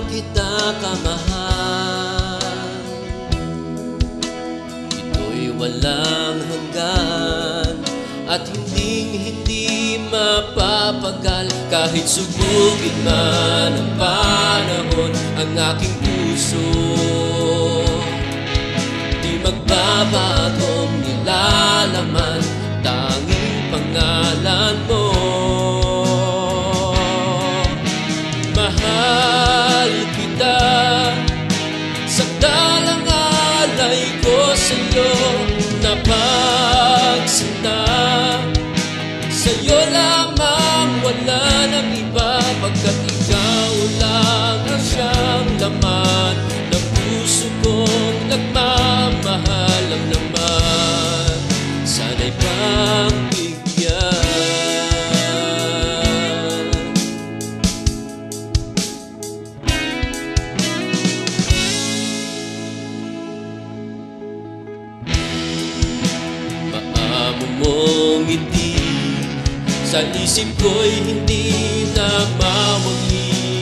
kita kamahal. Ito'y walang hanggan at hindi mapapagal. Kahit sugugin man ang panahon ang aking puso, di magbabagong nilalaman tanging pangalan mo. Mahal kita, sakdalang alay ko sa'yo, napagsinta. Sa'yo lamang, wala nang iba, pagkat ikaw lang ang siyang laman ng puso kong nagmamahal. Ang naman sana'y pagbigyan. Maamo mong ngiti sa isip ko'y hindi na mawagi,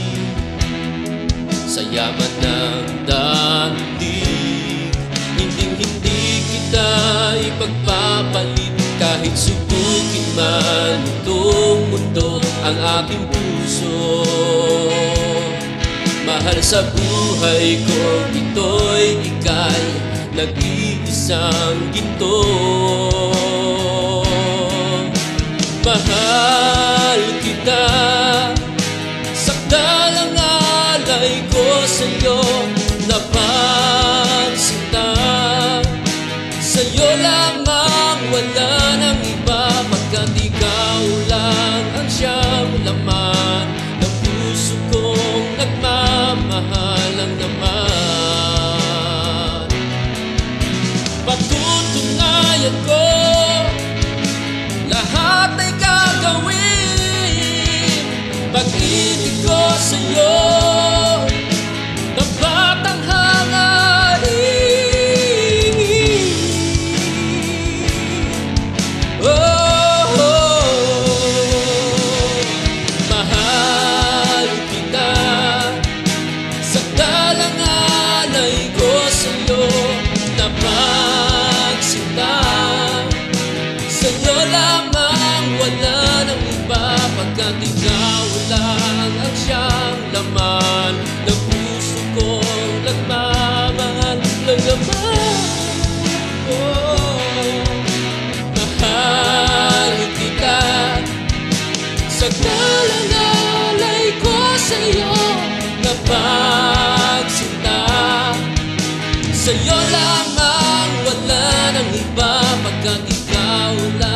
sa yaman ng daigdig, hindi kita ipagpapalit. Kahit subukin man itong mundo ang aking puso, mahal sa buhay ko, ito'y ika'y nag-iisang ginto. Mahal kita, sakdalang alay ko sa'yo, napagsinta. Sa'yo lamang, wala nang iba, pagkat ikaw lang ang siyang laman ng puso kong nagmamahal. Ang naman patutunayan ko, lahat ay gagawin. Pag-ibig ko sa'yo, tapat ang hangarin. Oh, mahal kita, sakdalang alay ko sa'yo, napagsinta. Sa'yo lamang, wala nang iba, pagkat ikaw lang ang siyang laman ng puso kong nagmamahal. Ng naman, oh, mahal kita, sakdalang alay ko sa'yo, napagsinta. Sa'yo lamang, wala nang iba, pagkat ikaw lang